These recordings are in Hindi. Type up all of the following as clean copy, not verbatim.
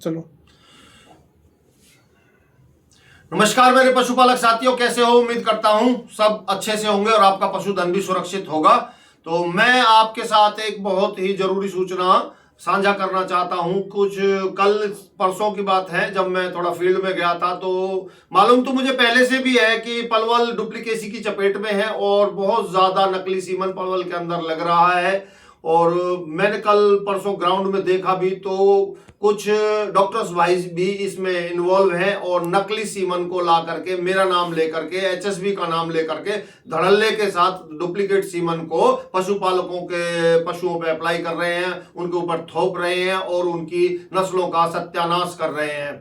चलो। नमस्कार मेरे पशुपालक साथियों, कैसे हो? उम्मीद करता हूं सब अच्छे से होंगे और आपका पशुधन भी सुरक्षित होगा। तो मैं आपके साथ एक बहुत ही जरूरी सूचना साझा करना चाहता हूं। कुछ कल परसों की बात है, जब मैं थोड़ा फील्ड में गया था तो मालूम तो मुझे पहले से भी है कि पलवल डुप्लीकेसी की चपेट में है और बहुत ज्यादा नकली सीमन पलवल के अंदर लग रहा है। और मैंने कल परसों ग्राउंड में देखा भी तो कुछ डॉक्टर्स भाई भी इसमें इन्वॉल्व हैं और नकली सीमन को ला करके, मेरा नाम लेकर के, एचएसबी का नाम लेकर के धड़ल्ले के साथ डुप्लीकेट सीमन को पशुपालकों के पशुओं पे अप्लाई कर रहे हैं, उनके ऊपर थोप रहे हैं और उनकी नस्लों का सत्यानाश कर रहे हैं।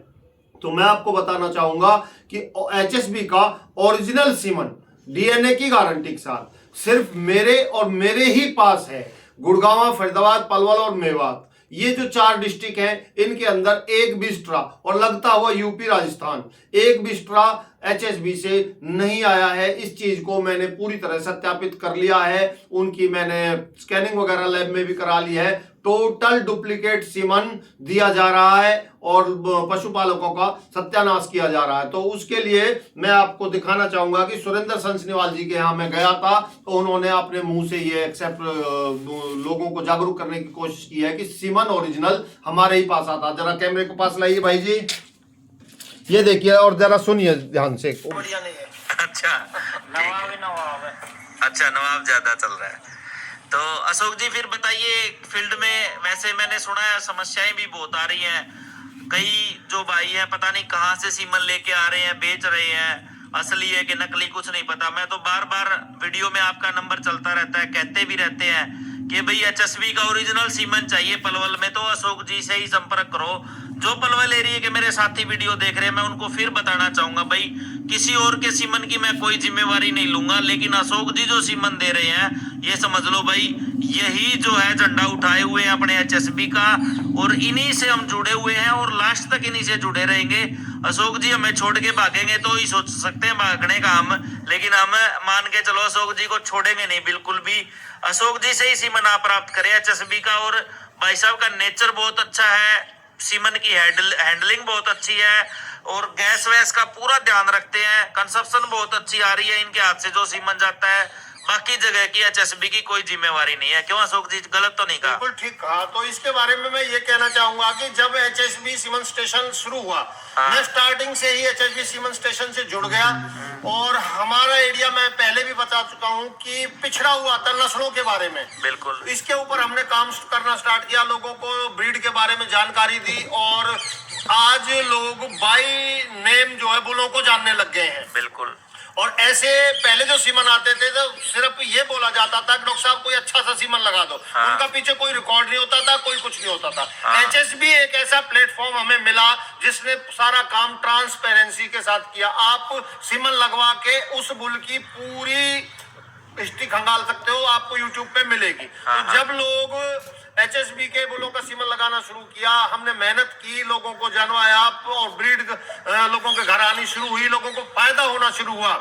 तो मैं आपको बताना चाहूंगा कि एचएसबी का ओरिजिनल सीमन डीएनए की गारंटी के साथ सिर्फ मेरे और मेरे ही पास है। गुड़गांव, फरीदाबाद, पलवल और मेवात, ये जो 4 डिस्ट्रिक्ट हैं, इनके अंदर एक भी स्ट्रा, और लगता हुआ यूपी, राजस्थान, एक भी स्ट्रा एचएसबी से नहीं आया है। इस चीज को मैंने पूरी तरह सत्यापित कर लिया है, उनकी मैंने स्कैनिंग वगैरह लैब में भी करा ली है। टोटल डुप्लीकेट सीमन दिया जा रहा है और पशुपालकों का सत्यानाश किया जा रहा है। तो उसके लिए मैं आपको दिखाना चाहूंगा कि सुरेंद्र संसनीवाल जी के यहाँ मैं गया था, तो उन्होंने अपने मुंह से ये एक्सेप्ट लोगों को जागरूक करने की कोशिश की है कि सीमन ओरिजिनल हमारे ही पास आता। जरा कैमरे के पास लाइए भाई जी, ये देखिए और जरा सुनिए ध्यान से। बढ़िया नहीं है। अच्छा, नवाब है। अच्छा, नवाब ज्यादा चल रहा है। तो अशोक जी फिर बताइए, फील्ड में वैसे मैंने सुना है समस्याएं भी बहुत आ रही हैं। कई जो भाई हैं पता नहीं कहां से सीमन लेके आ रहे हैं, बेच रहे हैं, असली है कि नकली कुछ नहीं पता। मैं तो बार बार वीडियो में आपका नंबर चलता रहता है, कहते भी रहते हैं कि भाई एचएसबी का ओरिजिनल सीमन चाहिए पलवल में, तो अशोक जी से ही संपर्क करो। जो पलवल एरिया के मेरे साथी वीडियो देख रहे हैं, मैं उनको फिर बताना चाहूंगा, भाई किसी और के सीमन की मैं कोई जिम्मेवारी नहीं लूंगा, लेकिन अशोक जी जो सीमन दे रहे हैं ये समझ लो भाई, यही जो है झंडा उठाए हुए हैं अपने एचएसबी का, और इन्हीं से हम जुड़े हुए हैं और लास्ट तक इन्हीं से जुड़े रहेंगे। अशोक जी हमें छोड़ के भागेंगे तो ही सोच सकते हैं भागने का हम, लेकिन हम मान के चलो अशोक जी को छोड़ेंगे नहीं बिल्कुल भी। अशोक जी से ही सीमन आप प्राप्त करें एचएसबी का। और भाई साहब का नेचर बहुत अच्छा है, सीमन की हैंडलिंग बहुत अच्छी है और गैस वैस का पूरा ध्यान रखते हैं। कंजप्शन बहुत अच्छी आ रही है इनके हाथ से जो सीमन जाता है। बाकी जगह की एचएसबी की कोई जिम्मेवारी नहीं है। क्यों अशोक जी, गलत तो नहीं कहा? बिल्कुल ठीक कहा। तो इसके बारे में मैं ये कहना चाहूंगा कि जब एचएसबी सीमन स्टेशन शुरू हुआ, मैं स्टार्टिंग से ही एचएसबी सीमन स्टेशन से जुड़ गया और हमारा एरिया मैं पहले भी बता चुका हूं कि पिछड़ा हुआ था नस्लों के बारे में। बिल्कुल, इसके ऊपर हमने काम करना स्टार्ट किया, लोगों को ब्रीड के बारे में जानकारी दी और आज लोग बाई नेम जो है बुलों को जानने लग गए हैं। बिल्कुल। और ऐसे पहले जो सीमन आते थे तो सिर्फ ये बोला जाता था कि डॉक्टर साहब कोई अच्छा सा सीमन लगा दो, उनका पीछे कोई रिकॉर्ड नहीं होता था, कोई कुछ नहीं होता था। एचएसबी एक ऐसा प्लेटफॉर्म हमें मिला जिसने सारा काम ट्रांसपेरेंसी के साथ किया। आप सीमन लगवा के उस बुल की पूरी हिस्ट्री खंगाल सकते हो, आपको यूट्यूब पे मिलेगी। तो जब लोग एचएसबी के बुलों का सीमन लगाना शुरू किया, हमने मेहनत की, लोगों को जानवाया और ब्रीड लोगों के घर आनी शुरू हुई, लोगों को फायदा होना शुरू हुआ।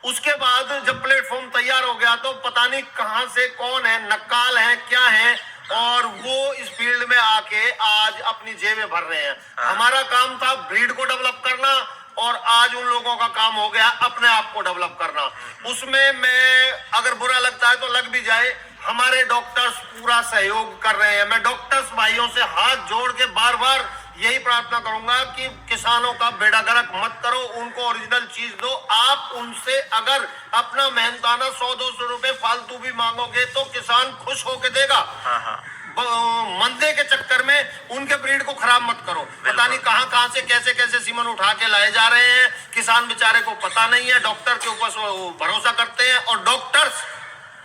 उसके बाद जब प्लेटफॉर्म तैयार हो गया तो पता नहीं कहां से कौन है, नक्काल है, क्या है, और वो इस फील्ड में आके आज अपनी जेबें भर रहे हैं। हमारा काम था ब्रीड को डेवलप करना और आज उन लोगों का काम हो गया अपने आप को डेवलप करना। उसमें मैं अगर बुरा लगता है तो लग भी जाए, हमारे डॉक्टर्स पूरा सहयोग कर रहे हैं। मैं डॉक्टर्स भाइयों से हाथ जोड़ के बार बार यही प्रार्थना करूंगा कि किसानों का बेड़ा गर्क मत करो, उनको ओरिजिनल चीज दो। आप उनसे अगर अपना मेहनताना 100-200 रुपए फालतू भी मांगोगे तो किसान खुश होके देगा। मंदे के चक्कर में उनके ब्रीड को खराब मत करो। पता नहीं कहां से कैसे कैसे सीमन उठा के लाए जा रहे हैं, किसान बेचारे को पता नहीं है, डॉक्टर के ऊपर भरोसा करते हैं और डॉक्टर्स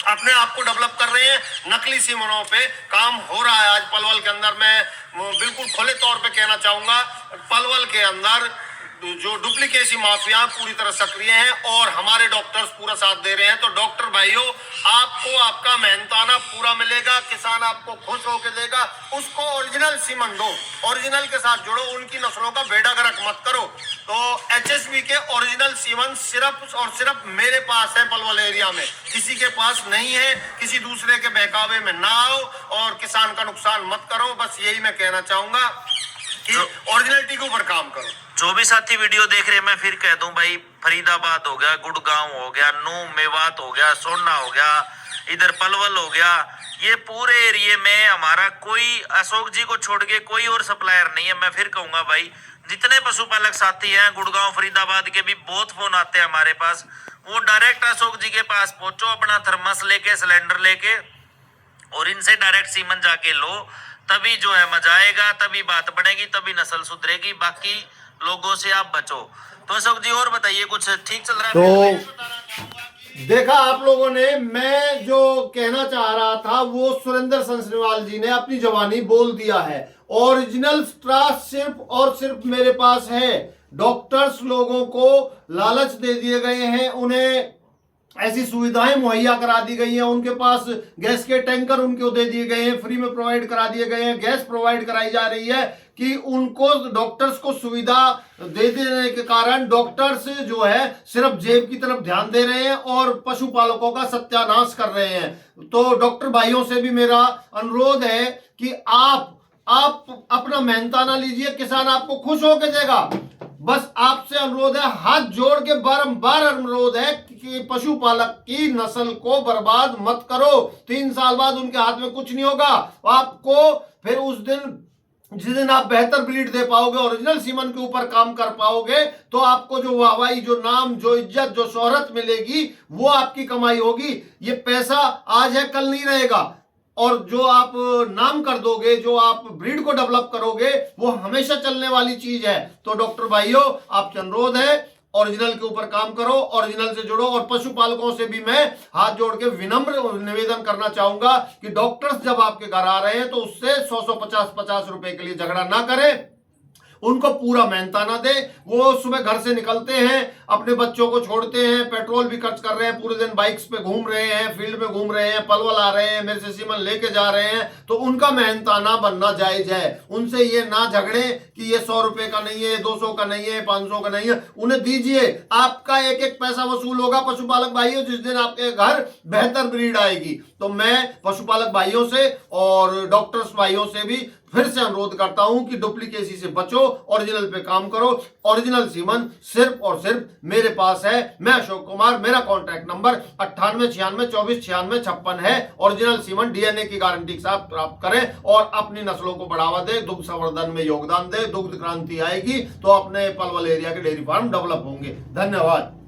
अपने आप को डेवलप कर रहे हैं। नकली सीमनों पे काम हो रहा है आज पलवल के अंदर। मैं बिल्कुल खुले तौर पे कहना चाहूंगा, पलवल के अंदर जो डुप्लीकेसी माफिया पूरी तरह सक्रिय हैं और हमारे डॉक्टर्स पूरा साथ दे रहे हैं। तो डॉक्टर भाइयों, आपको आपका मेहनताना पूरा मिलेगा, किसान आपको खुश होकर देगा। उसको ओरिजिनल सीमन दो, ओरिजिनल के साथ जुड़ो, उनकी नस्लों का बेड़ा गर्क मत करो। तो एचएसबी के ओरिजिनल सीमन सिर्फ और सिर्फ मेरे पास है पलवल एरिया में, किसी के पास नहीं है। किसी दूसरे के बहकावे में ना आओ और किसान का नुकसान मत करो, बस यही मैं कहना चाहूंगा। कि ओरिजिनलिटी के ऊपर काम करो। जो भी साथी वीडियो देख रहे हैं, मैं फिर कह दूं भाई, फरीदाबाद हो गया, गुड़गांव हो गया, नूह मेवात हो गया, सोना हो गया, इधर पलवल हो गया, ये पूरे एरिया में हमारा कोई अशोक जी को छोड़ के कोई और सप्लायर नहीं है। मैं फिर कहूंगा भाई, जितने पशुपालक साथी हैं गुड़गांव फरीदाबाद के भी बहुत फोन आते हैं हमारे पास, वो डायरेक्ट अशोक जी के पास पहुंचो, अपना थर्मस लेके, सिलेंडर लेके, और इनसे डायरेक्ट सीमन जाके लो, तभी जो है मजा आएगा, तभी बात बढ़ेगी, तभी नस्ल सुधरेगी, बाकी लोगों से आप बचो। तो अशोक जी और बताइए, कुछ ठीक चल रहा है? तो देखा आप लोगों ने, मैं जो कहना चाह रहा था वो सुरेंद्र संसनेवाल जी ने अपनी जबानी बोल दिया है। ओरिजिनल स्ट्रास सिर्फ और सिर्फ मेरे पास है। डॉक्टर्स लोगों को लालच दे दिए गए हैं, उन्हें ऐसी सुविधाएं मुहैया करा दी गई हैं, उनके पास गैस के टैंकर उनको दे दिए गए हैं, फ्री में प्रोवाइड करा दिए गए हैं, गैस प्रोवाइड कराई जा रही है कि उनको डॉक्टर्स को सुविधा दे देने के कारण डॉक्टर्स जो है सिर्फ जेब की तरफ ध्यान दे रहे हैं और पशुपालकों का सत्यानाश कर रहे हैं। तो डॉक्टर भाइयों से भी मेरा अनुरोध है कि आप अपना मेहनताना लीजिए, किसान आपको खुश होकर देगा। बस आपसे अनुरोध है, हाथ जोड़ के बारंबार अनुरोध है कि पशुपालक की नस्ल को बर्बाद मत करो। 3 साल बाद उनके हाथ में कुछ नहीं होगा। आपको फिर उस दिन, जिस दिन आप बेहतर ब्रीड दे पाओगे, ओरिजिनल सीमन के ऊपर काम कर पाओगे, तो आपको जो वाहवाही, जो नाम, जो इज्जत, जो शोहरत मिलेगी, वो आपकी कमाई होगी। ये पैसा आज है कल नहीं रहेगा, और जो आप नाम कर दोगे, जो आप ब्रीड को डेवलप करोगे, वो हमेशा चलने वाली चीज है। तो डॉक्टर भाइयों, आपसे अनुरोध है, ओरिजिनल के ऊपर काम करो, ओरिजिनल से जुड़ो। और पशुपालकों से भी मैं हाथ जोड़ के विनम्र निवेदन करना चाहूंगा कि डॉक्टर्स जब आपके घर आ रहे हैं तो उससे 100 50 रुपए के लिए झगड़ा ना करें, उनको पूरा मेहनताना दे। वो सुबह घर से निकलते हैं, अपने बच्चों को छोड़ते हैं, पेट्रोल भी खर्च कर रहे हैं, पूरे दिन बाइक्स पे घूम रहे हैं, फील्ड में घूम रहे हैं, पलवल आ रहे हैं, मेरे से सीमन लेके जा रहे हैं, तो उनका मेहनताना बनना जायज है। उनसे ये ना झगड़े कि ये 100 रुपए का नहीं है, 200 का नहीं है, 500 का नहीं है, उन्हें दीजिए। आपका एक एक पैसा वसूल होगा पशुपालक भाइयों, जिस दिन आपके घर बेहतर ब्रीड आएगी। तो मैं पशुपालक भाइयों से और डॉक्टर्स भाइयों से भी फिर से अनुरोध करता हूं कि डुप्लीकेसी से बचो, ओरिजिनल पे काम करो। ओरिजिनल सीमन सिर्फ और सिर्फ मेरे पास है। मैं अशोक कुमार, मेरा कॉन्टैक्ट नंबर 9896249656 है। ओरिजिनल सीमन डीएनए की गारंटी के साथ प्राप्त करें और अपनी नस्लों को बढ़ावा दे, दुग्ध संवर्धन में योगदान दे। दुग्ध क्रांति आएगी तो अपने पलवल एरिया के डेयरी फार्म डेवलप होंगे। धन्यवाद।